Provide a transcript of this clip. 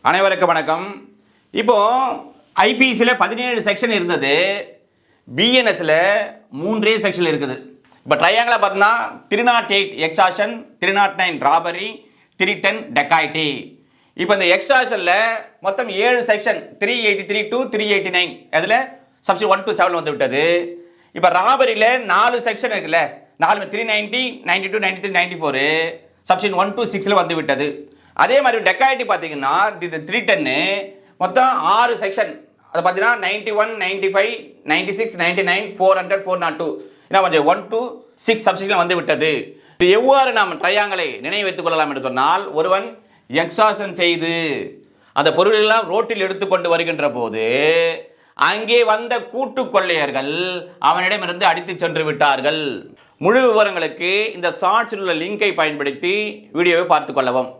அனைவருக்கும் வணக்கம். இப்போ ஐபிசியில் 17 செக்ஷன் இருந்தது, பிஎன்எஸ்ல 3 செக்ஷன் இருக்குது. இப்போ ட்ரையாங்கில் பார்த்தீங்கன்னா 308 எக்ஸாஷன், 309 ராபரி, 310 டெக்காய்டி. இப்போ இந்த எக்ஸாஷனில் மொத்தம் 7 செக்ஷன், 383 to 389 அதில் சப்ஷன் 1 to 7 வந்து விட்டது. இப்போ ராபரியில் 4 செக்ஷன் இருக்குல்ல, 4 390, 92, 93, 94 சப்ஷன் 1 to 6 வந்து விட்டது. அதே மாதிரி டெக்காய்டி பார்த்தீங்கன்னா 310 மொத்தம் 6 செக்ஷன், அதை பார்த்தீங்கன்னா 91, 95, 96, 99, 400, 402 என்ன கொஞ்சம் 1 to 6 சப்ஷன் வந்து விட்டது. இது எவ்வாறு நாம் ட்ரையாங்களை நினைவு வைத்துக் கொள்ளலாம் என்று சொன்னால், ஒருவன் எக்ஸாஷன் செய்து அந்த பொருளெல்லாம் ரோட்டில் எடுத்துக்கொண்டு வருகின்ற போது அங்கே வந்த கூட்டு கொள்ளையர்கள் அவனிடமிருந்து அடித்து சென்று விட்டார்கள். முழு விவரங்களுக்கு இந்த ஷார்ட்ஸில் உள்ள லிங்கை பயன்படுத்தி வீடியோவை பார்த்து கொள்ளவும்.